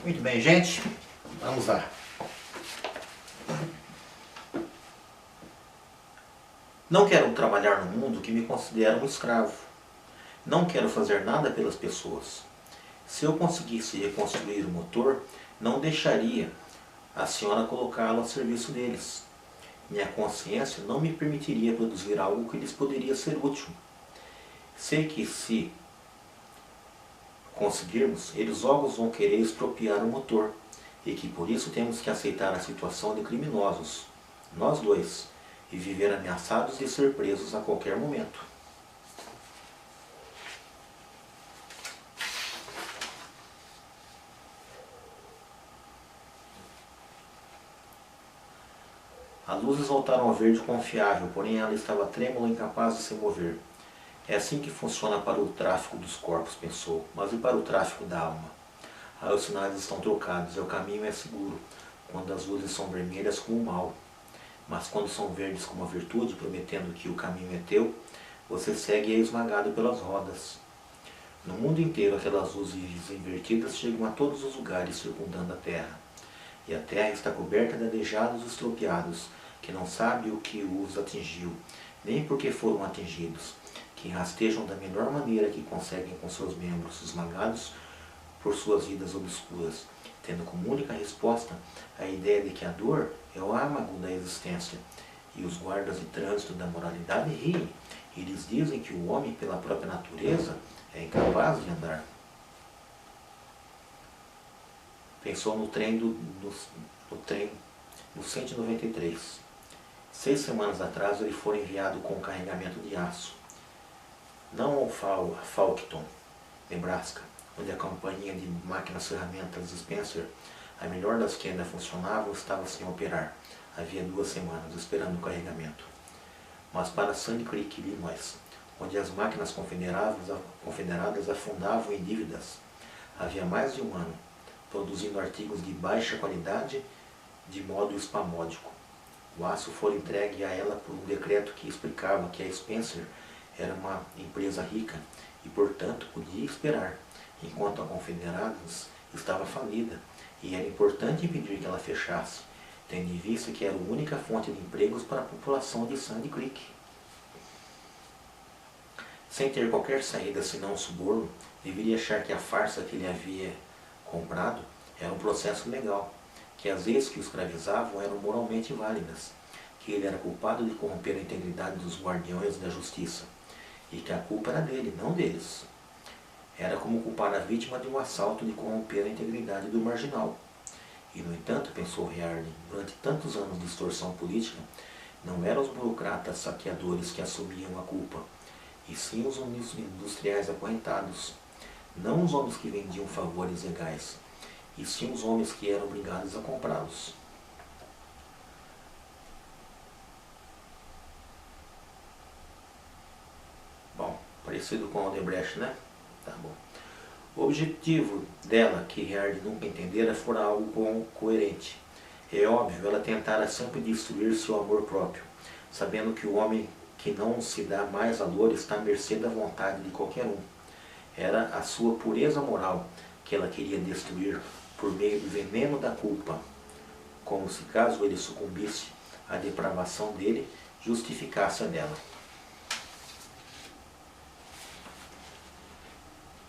Muito bem, gente. Vamos lá. Não quero trabalhar num mundo que me considera um escravo. Não quero fazer nada pelas pessoas. Se eu conseguisse reconstruir o motor, não deixaria a senhora colocá-lo a serviço deles. Minha consciência não me permitiria produzir algo que lhes poderia ser útil. Sei que se conseguirmos, eles logo vão querer expropriar o motor, e que por isso temos que aceitar a situação de criminosos, nós dois, e viver ameaçados de ser presos a qualquer momento. As luzes voltaram ao verde confiável, porém ela estava trêmula e incapaz de se mover. É assim que funciona para o tráfico dos corpos, pensou, mas e para o tráfico da alma? Aí os sinais estão trocados, e o caminho é seguro, quando as luzes são vermelhas como o mal. Mas quando são verdes como a virtude, prometendo que o caminho é teu, você segue e é esmagado pelas rodas. No mundo inteiro, aquelas luzes invertidas chegam a todos os lugares circundando a terra. E a terra está coberta de aleijados estropiados, que não sabem o que os atingiu, nem por que foram atingidos, que rastejam da melhor maneira que conseguem com seus membros esmagados por suas vidas obscuras, tendo como única resposta a ideia de que a dor é o âmago da existência, e os guardas de trânsito da moralidade riem, e lhes dizem que o homem, pela própria natureza, é incapaz de andar. Pensou no trem no 193. 6 semanas atrás ele foi enviado com um carregamento de aço. Não ao Falkton, Nebraska, onde a companhia de máquinas ferramentas Spencer, a melhor das que ainda funcionavam, estava sem operar. Havia 2 semanas, esperando o carregamento. Mas para Sandy Creek, Illinois, onde as máquinas confederadas afundavam em dívidas, havia mais de 1 ano, produzindo artigos de baixa qualidade de modo espamódico. O aço foi entregue a ela por um decreto que explicava que a Spencer era uma empresa rica e, portanto, podia esperar, enquanto a Confederados estava falida, e era importante impedir que ela fechasse, tendo em vista que era a única fonte de empregos para a população de Sandy Creek. Sem ter qualquer saída senão o suborno, deveria achar que a farsa que ele havia comprado era um processo legal, que as leis que o escravizavam eram moralmente válidas, que ele era culpado de corromper a integridade dos guardiões da justiça, e que a culpa era dele, não deles. Era como culpar a vítima de um assalto de corromper a integridade do marginal. E, no entanto, pensou Riarden, durante tantos anos de extorsão política, não eram os burocratas saqueadores que assumiam a culpa, e sim os industriais acorrentados, não os homens que vendiam favores legais, e sim os homens que eram obrigados a comprá-los. Bom, parecido com o Odebrecht, né? Tá bom. O objetivo dela, que Riarden nunca entendera, fora algo coerente. É óbvio, ela tentara sempre destruir seu amor próprio, sabendo que o homem que não se dá mais valor está à mercê da vontade de qualquer um. Era a sua pureza moral que ela queria destruir por meio do veneno da culpa, como se, caso ele sucumbisse, a depravação dele justificasse a dela.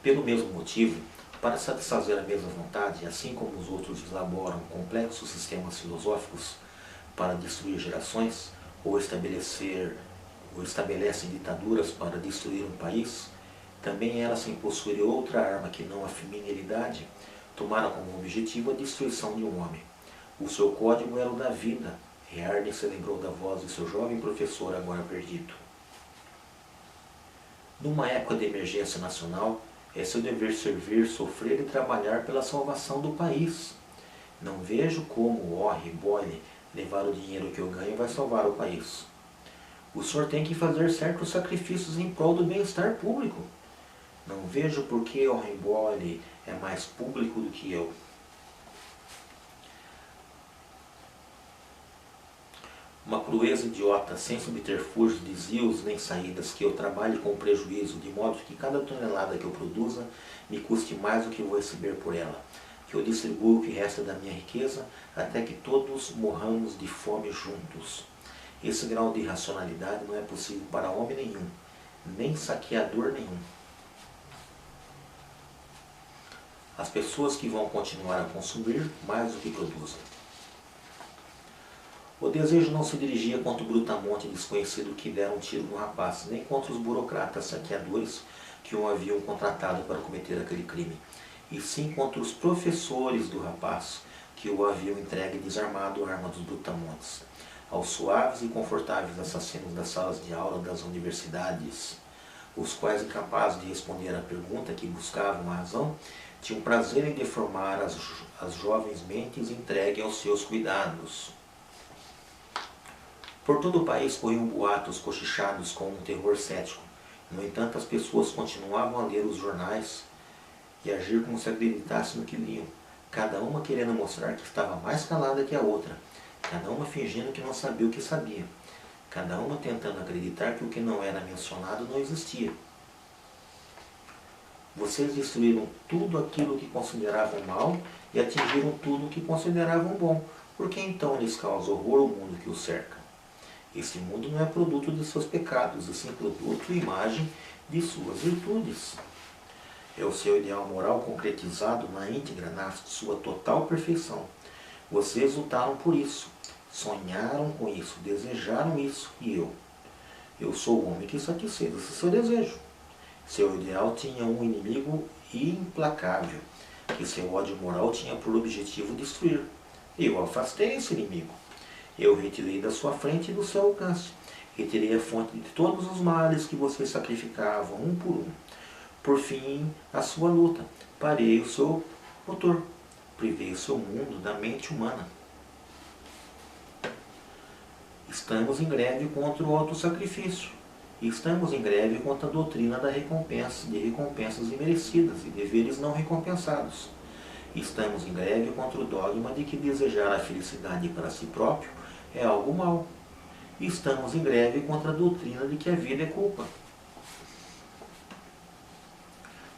Pelo mesmo motivo, para satisfazer a mesma vontade, assim como os outros elaboram complexos sistemas filosóficos para destruir gerações, ou estabelecem ditaduras para destruir um país, também ela, sem possuir outra arma que não a feminilidade, tomara como objetivo a destruição de um homem. O seu código era o da vida. Riarden se lembrou da voz de seu jovem professor, agora perdido. Numa época de emergência nacional, é seu dever servir, sofrer e trabalhar pela salvação do país. Não vejo como Orre Boyle levar o dinheiro que eu ganho vai salvar o país. O senhor tem que fazer certos sacrifícios em prol do bem-estar público. Não vejo por que Orre Boyle é mais público do que eu. Uma crueza idiota, sem subterfúgios, desvios nem saídas, que eu trabalhe com prejuízo, de modo que cada tonelada que eu produza me custe mais do que vou receber por ela, que eu distribua o que resta da minha riqueza, até que todos morramos de fome juntos. Esse grau de irracionalidade não é possível para homem nenhum, nem saqueador nenhum. As pessoas que vão continuar a consumir mais do que produzem. O desejo não se dirigia contra o brutamonte desconhecido que deram um tiro no rapaz, nem contra os burocratas saqueadores que o haviam contratado para cometer aquele crime, e sim contra os professores do rapaz que o haviam entregue desarmado à arma dos brutamontes, aos suaves e confortáveis assassinos das salas de aula das universidades, os quais, incapazes de responder à pergunta que buscavam a razão, tinham prazer em deformar as jovens mentes entregues aos seus cuidados. Por todo o país corriam boatos cochichados com um terror cético. No entanto, as pessoas continuavam a ler os jornais e agir como se acreditassem no que liam, cada uma querendo mostrar que estava mais calada que a outra, cada uma fingindo que não sabia o que sabia, cada uma tentando acreditar que o que não era mencionado não existia. Vocês destruíram tudo aquilo que consideravam mal e atingiram tudo o que consideravam bom. Por que então lhes causa horror o mundo que os cerca? Esse mundo não é produto de seus pecados, e sim produto e imagem de suas virtudes. É o seu ideal moral concretizado na íntegra, na sua total perfeição. Vocês lutaram por isso, sonharam com isso, desejaram isso, e eu sou o homem que satisfez esse seu desejo. Seu ideal tinha um inimigo implacável, que seu ódio moral tinha por objetivo destruir. Eu afastei esse inimigo. Eu retirei da sua frente e do seu alcance. Retirei a fonte de todos os males que vocês sacrificavam, um por um. Por fim, a sua luta. Parei o seu motor. Privei o seu mundo da mente humana. Estamos em greve contra o autossacrifício. Estamos em greve contra a doutrina da recompensa, de recompensas imerecidas e deveres não recompensados. Estamos em greve contra o dogma de que desejar a felicidade para si próprio é algo mau. Estamos em greve contra a doutrina de que a vida é culpa.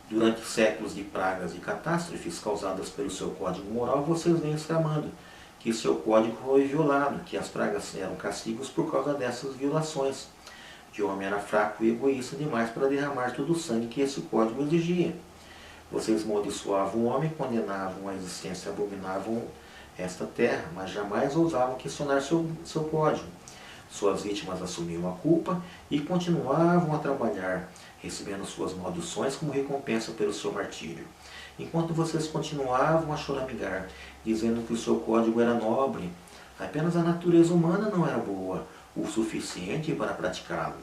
Durante séculos de pragas e catástrofes causadas pelo seu código moral, vocês vêm exclamando que seu código foi violado, que as pragas eram castigos por causa dessas violações, que o homem era fraco e egoísta demais para derramar todo o sangue que esse código exigia. Vocês amaldiçoavam o homem, condenavam a existência, abominavam esta terra, mas jamais ousavam questionar seu código. Suas vítimas assumiam a culpa e continuavam a trabalhar, recebendo suas maldições como recompensa pelo seu martírio. Enquanto vocês continuavam a choramingar, dizendo que o seu código era nobre, apenas a natureza humana não era boa o suficiente para praticá-lo.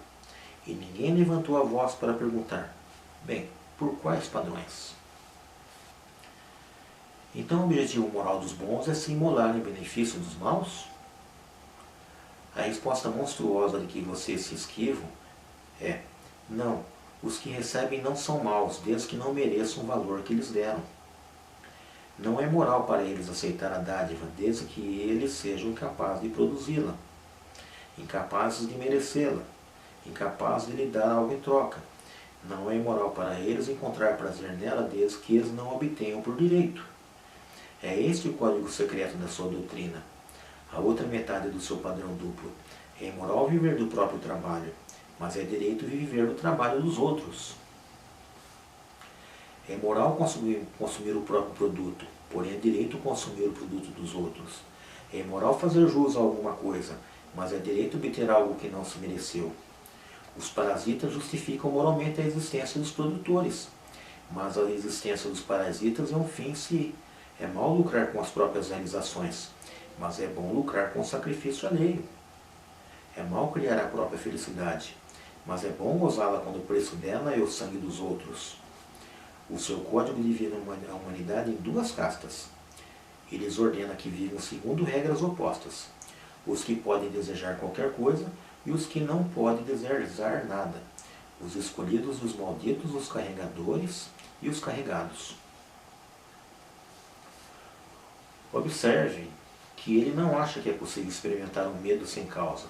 E ninguém levantou a voz para perguntar: bem, por quais padrões? Então o objetivo moral dos bons é se imolar em benefício dos maus? A resposta monstruosa de que vocês se esquivam é: não, os que recebem não são maus, desde que não mereçam o valor que lhes deram. Não é moral para eles aceitar a dádiva, desde que eles sejam incapazes de produzi-la, incapazes de merecê-la, incapazes de lhe dar algo em troca. Não é imoral para eles encontrar prazer nela, desde que eles não obtenham por direito. É este o código secreto da sua doutrina. A outra metade do seu padrão duplo. É imoral viver do próprio trabalho, mas é direito viver do trabalho dos outros. É imoral consumir o próprio produto, porém é direito consumir o produto dos outros. É imoral fazer jus a alguma coisa, mas é direito obter algo que não se mereceu. Os parasitas justificam moralmente a existência dos produtores, mas a existência dos parasitas é um fim em si. É mal lucrar com as próprias realizações, mas é bom lucrar com o sacrifício alheio. É mal criar a própria felicidade, mas é bom gozá-la quando o preço dela é o sangue dos outros. O seu código divide a humanidade em duas castas. Ele lhes ordena que vivam segundo regras opostas: os que podem desejar qualquer coisa e os que não podem desejar nada, os escolhidos e os malditos, os carregadores e os carregados. Observe que ele não acha que é possível experimentar um medo sem causa.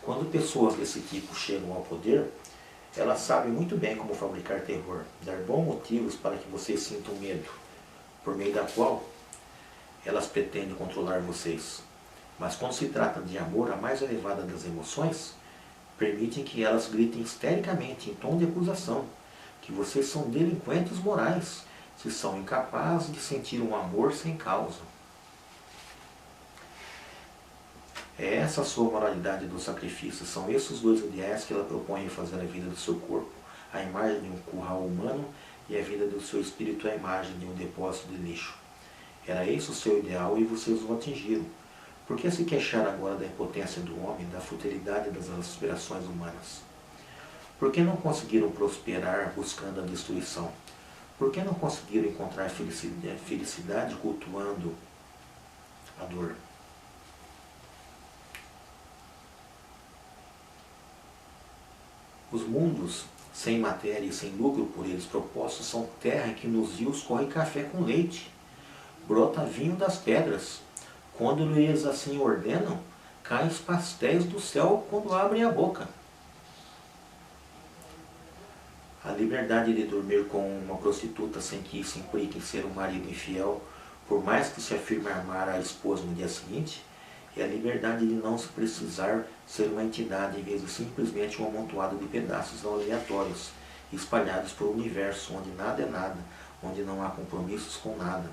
Quando pessoas desse tipo chegam ao poder, elas sabem muito bem como fabricar terror, dar bons motivos para que você sinta medo. por meio da qual elas pretendem controlar vocês. Mas quando se trata de amor, a mais elevada das emoções, permitem que elas gritem histericamente, em tom de acusação, que vocês são delinquentes morais, se são incapazes de sentir um amor sem causa. É essa a sua moralidade do sacrifício, são esses os dois ideais que ela propõe em fazer a vida do seu corpo, a imagem de um curral humano, e a vida do seu espírito, a imagem de um depósito de lixo. Era esse o seu ideal e vocês o atingiram. Por que se queixar agora da impotência do homem, da futilidade das aspirações humanas? Por que não conseguiram prosperar buscando a destruição? Por que não conseguiram encontrar felicidade cultuando a dor? Os mundos sem matéria e sem lucro por eles propostos são terra em que nos rios corre café com leite, brota vinho das pedras. Quando eles assim ordenam, caem os pastéis do céu quando abrem a boca. A liberdade de dormir com uma prostituta sem que isso implique em ser um marido infiel, por mais que se afirme amar a esposa no dia seguinte, é a liberdade de não se precisar ser uma entidade em vez de simplesmente um amontoado de pedaços aleatórios, espalhados por um universo onde nada é nada, onde não há compromissos com nada.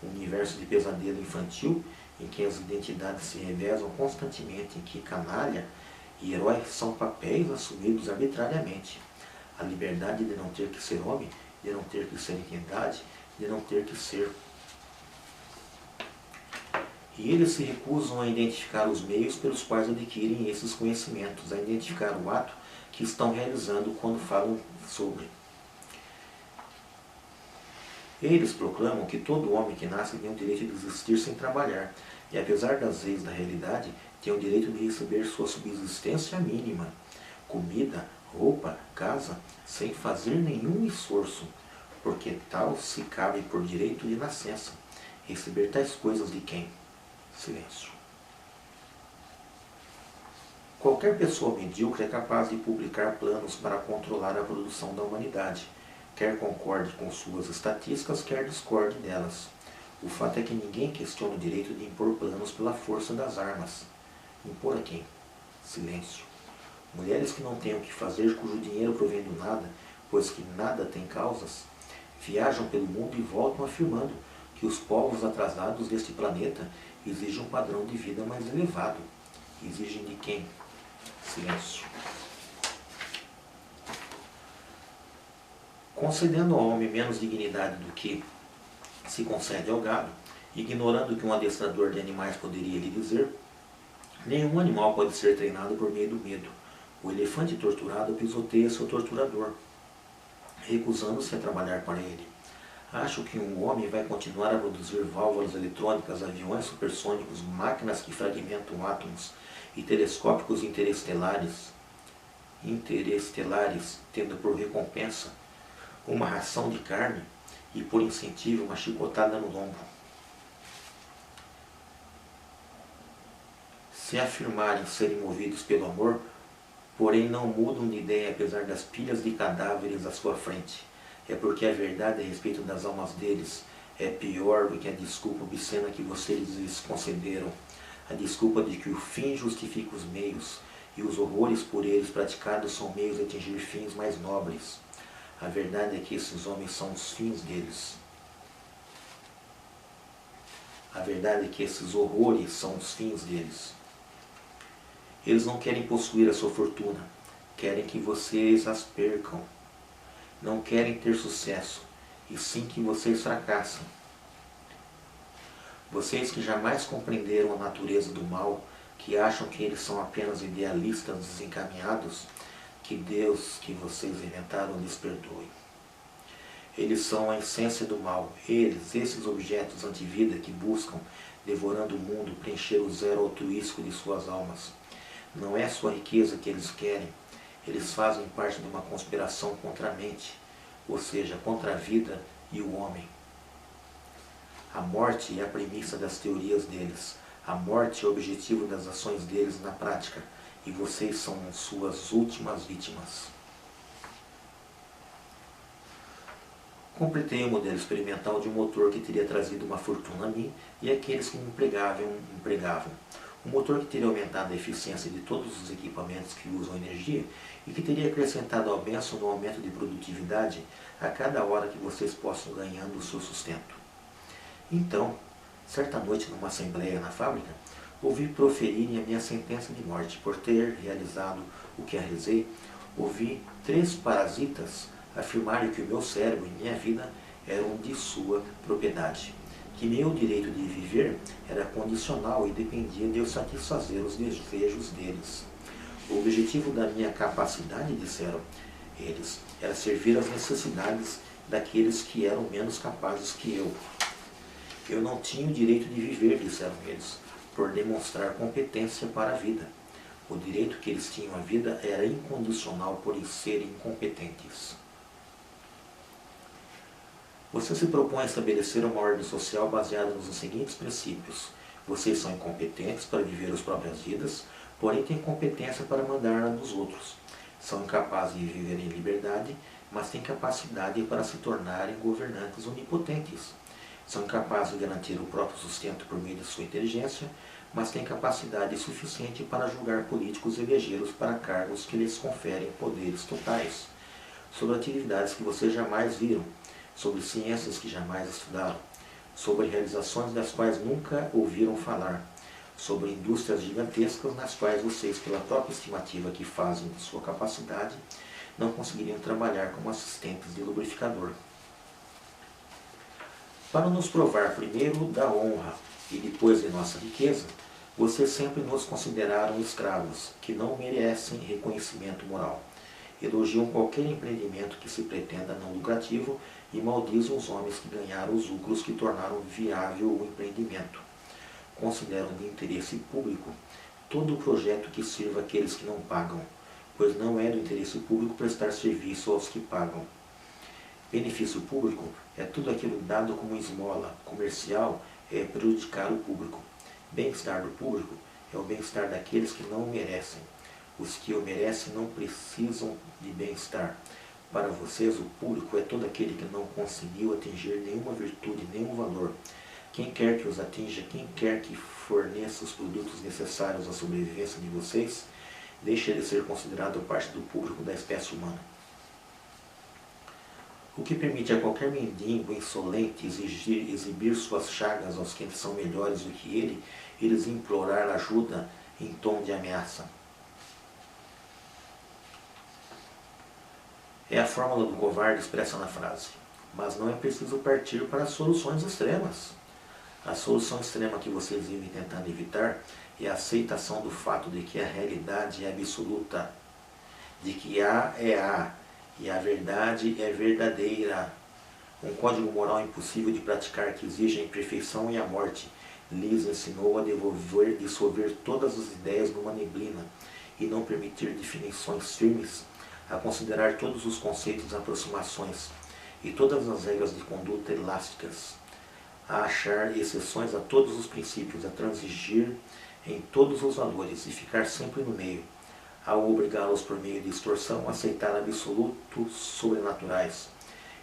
Um universo de pesadelo infantil em que as identidades se revezam constantemente, em que canalha e herói são papéis assumidos arbitrariamente. A liberdade de não ter que ser homem, de não ter que ser entidade, de não ter que ser. E eles se recusam a identificar os meios pelos quais adquirem esses conhecimentos, a identificar o ato que estão realizando quando falam sobre. Eles proclamam que todo homem que nasce tem o direito de existir sem trabalhar, e apesar das leis da realidade, tem o direito de receber sua subsistência mínima, comida, roupa, casa, sem fazer nenhum esforço, porque tal se cabe por direito de nascença. Receber tais coisas de quem? Silêncio. Qualquer pessoa medíocre é capaz de publicar planos para controlar a produção da humanidade, quer concorde com suas estatísticas, quer discorde delas. O fato é que ninguém questiona o direito de impor planos pela força das armas. Impor a quem? Silêncio. Mulheres que não têm o que fazer, cujo dinheiro provém do nada, pois que nada tem causas, viajam pelo mundo e voltam afirmando que os povos atrasados deste planeta exigem um padrão de vida mais elevado. Exigem de quem? Silêncio. Concedendo ao homem menos dignidade do que se concede ao gado, ignorando o que um adestrador de animais poderia lhe dizer, nenhum animal pode ser treinado por meio do medo. O elefante torturado pisoteia seu torturador, recusando-se a trabalhar para ele. Acho que um homem vai continuar a produzir válvulas eletrônicas, aviões supersônicos, máquinas que fragmentam átomos e telescópicos interestelares, tendo por recompensa uma ração de carne e por incentivo uma chicotada no lombo. Se afirmarem serem movidos pelo amor, porém não mudam de ideia apesar das pilhas de cadáveres à sua frente, é porque a verdade a respeito das almas deles é pior do que a desculpa obscena que vocês lhes concederam, a desculpa de que o fim justifica os meios, e os horrores por eles praticados são meios de atingir fins mais nobres. A verdade é que esses homens são os fins deles. A verdade é que esses horrores são os fins deles. Eles não querem possuir a sua fortuna, querem que vocês as percam. Não querem ter sucesso, e sim que vocês fracassem. Vocês que jamais compreenderam a natureza do mal, que acham que eles são apenas idealistas desencaminhados, que Deus que vocês inventaram lhes perdoe. Eles são a essência do mal, esses objetos antivida que buscam, devorando o mundo, preencher o zero altruístico de suas almas. Não é sua riqueza que eles querem, eles fazem parte de uma conspiração contra a mente, ou seja, contra a vida e o homem. A morte é a premissa das teorias deles, a morte é o objetivo das ações deles na prática, e vocês são suas últimas vítimas. Completei o modelo experimental de um motor que teria trazido uma fortuna a mim e àqueles que me empregavam. Um motor que teria aumentado a eficiência de todos os equipamentos que usam energia e que teria acrescentado a bênção no aumento de produtividade a cada hora que vocês possam ganhando o seu sustento. Então, certa noite numa assembleia na fábrica, ouvi proferirem a minha sentença de morte por ter realizado o que realizei. Ouvi 3 parasitas afirmarem que o meu cérebro e minha vida eram de sua propriedade, que meu direito de viver era condicional e dependia de eu satisfazer os desejos deles. O objetivo da minha capacidade, disseram eles, era servir às necessidades daqueles que eram menos capazes que eu. Eu não tinha o direito de viver, disseram eles, por demonstrar competência para a vida. O direito que eles tinham à vida era incondicional por serem incompetentes. Você se propõe a estabelecer uma ordem social baseada nos seguintes princípios. Vocês são incompetentes para viver as próprias vidas, porém têm competência para mandar nos outros. São incapazes de viver em liberdade, mas têm capacidade para se tornarem governantes onipotentes. São incapazes de garantir o próprio sustento por meio de sua inteligência, mas têm capacidade suficiente para julgar políticos e elegê-los para cargos que lhes conferem poderes totais, sobre atividades que vocês jamais viram, sobre ciências que jamais estudaram, sobre realizações das quais nunca ouviram falar, sobre indústrias gigantescas nas quais vocês, pela própria estimativa que fazem de sua capacidade, não conseguiriam trabalhar como assistentes de lubrificador. Para nos provar primeiro da honra e depois de nossa riqueza, vocês sempre nos consideraram escravos, que não merecem reconhecimento moral. Elogiam qualquer empreendimento que se pretenda não lucrativo e maldizem os homens que ganharam os lucros que tornaram viável o empreendimento. Consideram de interesse público todo projeto que sirva àqueles que não pagam, pois não é do interesse público prestar serviço aos que pagam. Benefício público é tudo aquilo dado como esmola, comercial é prejudicar o público. Bem-estar do público é o bem-estar daqueles que não o merecem. Os que o merecem não precisam de bem-estar. Para vocês, o público é todo aquele que não conseguiu atingir nenhuma virtude, nenhum valor. Quem quer que os atinja, quem quer que forneça os produtos necessários à sobrevivência de vocês, deixa de ser considerado parte do público da espécie humana. O que permite a qualquer mendigo insolente exibir suas chagas aos que são melhores do que ele, eles implorar ajuda em tom de ameaça. É a fórmula do covarde expressa na frase. Mas não é preciso partir para soluções extremas. A solução extrema que vocês vivem tentando evitar é a aceitação do fato de que a realidade é absoluta, de que A é A e a verdade é verdadeira. Um código moral impossível de praticar que exige a imperfeição e a morte lhes ensinou a dissolver todas as ideias numa neblina e não permitir definições firmes, a considerar todos os conceitos aproximações e todas as regras de conduta elásticas, a achar exceções a todos os princípios, a transigir em todos os valores e ficar sempre no meio, ao obrigá-los por meio de extorsão a aceitar absolutos sobrenaturais.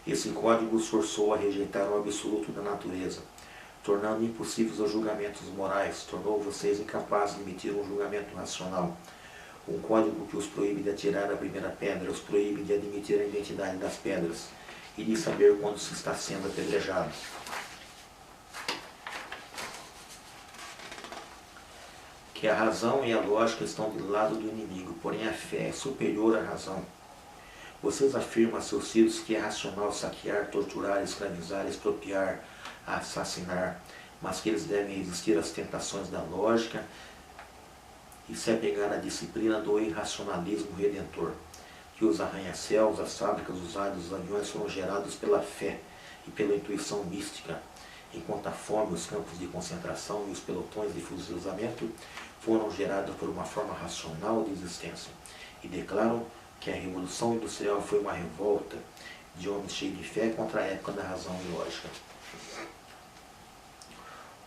Esse código os forçou a rejeitar o absoluto da natureza, tornando impossíveis os julgamentos morais, tornou vocês incapazes de emitir um julgamento racional. Um código que os proíbe de atirar a primeira pedra, os proíbe de admitir a identidade das pedras e de saber quando se está sendo apedrejado. Que a razão e a lógica estão do lado do inimigo, porém a fé é superior à razão. Vocês afirmam a seus filhos que é racional saquear, torturar, escravizar, expropriar, assassinar, mas que eles devem resistir às tentações da lógica e se apegar à disciplina do irracionalismo redentor, que os arranha-céus, as fábricas, os ares, os aviões foram gerados pela fé e pela intuição mística, enquanto a fome, os campos de concentração e os pelotões de fuzilamento foram gerados por uma forma racional de existência, e declaram que a Revolução Industrial foi uma revolta de homens cheios de fé contra a época da razão e lógica.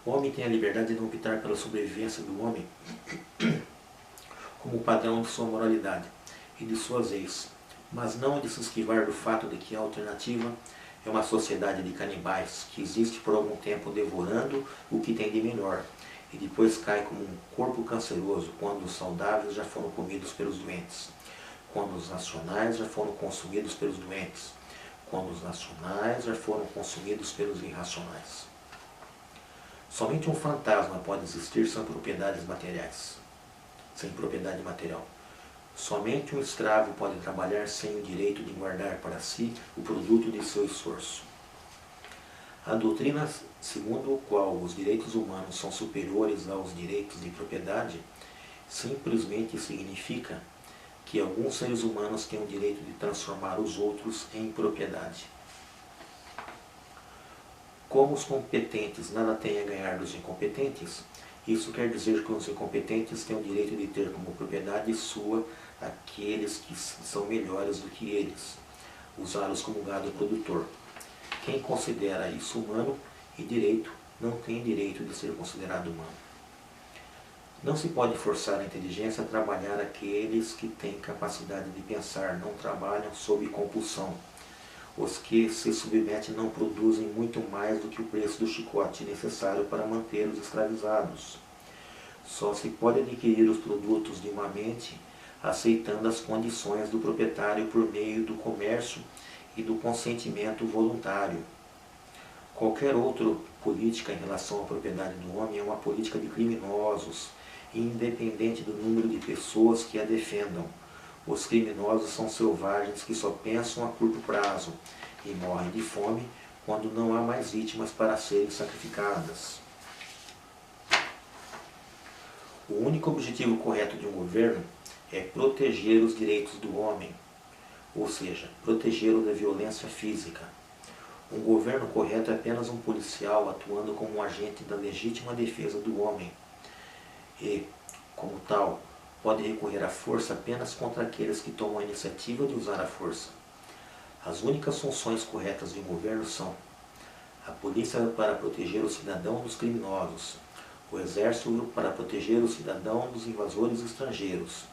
O homem tem a liberdade de não optar pela sobrevivência do homem como padrão de sua moralidade e de suas leis, mas não de se esquivar do fato de que a alternativa é uma sociedade de canibais que existe por algum tempo devorando o que tem de melhor e depois cai como um corpo canceroso quando os saudáveis já foram comidos pelos doentes, quando os nacionais já foram consumidos pelos doentes, quando os nacionais já foram consumidos pelos irracionais. Somente um fantasma pode existir sem propriedades materiais, sem propriedade material. Somente um escravo pode trabalhar sem o direito de guardar para si o produto de seu esforço. A doutrina segundo a qual os direitos humanos são superiores aos direitos de propriedade simplesmente significa que alguns seres humanos têm o direito de transformar os outros em propriedade. Como os competentes nada têm a ganhar dos incompetentes, isso quer dizer que os incompetentes têm o direito de ter como propriedade sua aqueles que são melhores do que eles, usá-los como gado produtor. Quem considera isso humano e direito, não tem direito de ser considerado humano. Não se pode forçar a inteligência a trabalhar aqueles que têm capacidade de pensar, não trabalham sob compulsão. Os que se submetem não produzem muito mais do que o preço do chicote necessário para mantê-los escravizados. Só se pode adquirir os produtos de uma mente aceitando as condições do proprietário por meio do comércio e do consentimento voluntário. Qualquer outra política em relação à propriedade do homem é uma política de criminosos, independente do número de pessoas que a defendam. Os criminosos são selvagens que só pensam a curto prazo e morrem de fome quando não há mais vítimas para serem sacrificadas. O único objetivo correto de um governo é proteger os direitos do homem, ou seja, protegê-lo da violência física. Um governo correto é apenas um policial atuando como um agente da legítima defesa do homem e, como tal, pode recorrer à força apenas contra aqueles que tomam a iniciativa de usar a força. As únicas funções corretas de um governo são a polícia para proteger o cidadão dos criminosos, o exército para proteger o cidadão dos invasores estrangeiros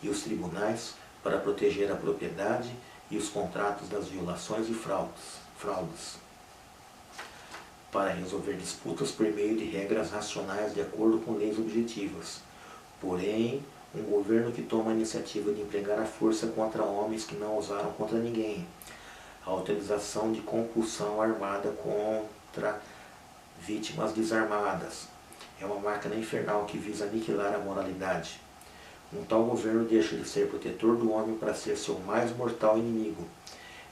e os tribunais para proteger a propriedade e os contratos das violações e fraudes, para resolver disputas por meio de regras racionais de acordo com leis objetivas. Porém, um governo que toma a iniciativa de empregar a força contra homens que não usaram contra ninguém, a utilização de compulsão armada contra vítimas desarmadas, é uma máquina infernal que visa aniquilar a moralidade. Um tal governo deixa de ser protetor do homem para ser seu mais mortal inimigo,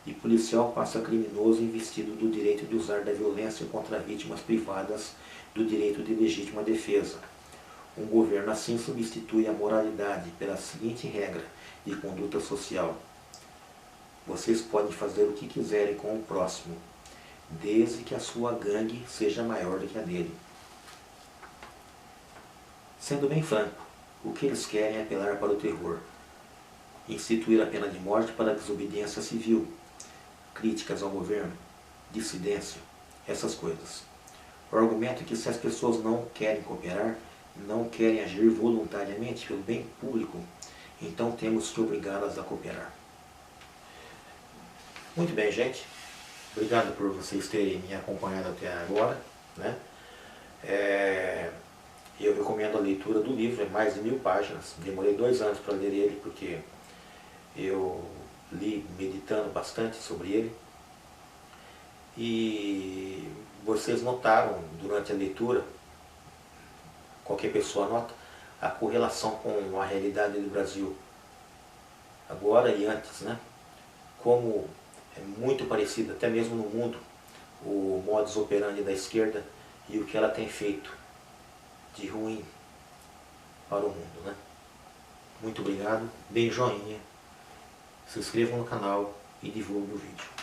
e policial passa a criminoso investido do direito de usar da violência contra vítimas privadas do direito de legítima defesa. Um governo assim substitui a moralidade pela seguinte regra de conduta social: vocês podem fazer o que quiserem com o próximo, desde que a sua gangue seja maior do que a dele. Sendo bem franco, o que eles querem é apelar para o terror, instituir a pena de morte para a desobediência civil, críticas ao governo, dissidência, essas coisas. O argumento é que se as pessoas não querem cooperar, não querem agir voluntariamente pelo bem público, então temos que obrigá-las a cooperar. Muito bem, gente. Obrigado por vocês terem me acompanhado até agora, né? Eu recomendo a leitura do livro, é mais de 1000 páginas. Demorei 2 anos para ler ele, porque eu li meditando bastante sobre ele. E vocês notaram durante a leitura, qualquer pessoa nota, a correlação com a realidade do Brasil, agora e antes, né? Como é muito parecido, até mesmo no mundo, o modus operandi da esquerda e o que ela tem feito de ruim para o mundo, né? Muito obrigado, deem joinha, se inscrevam no canal e divulguem o vídeo.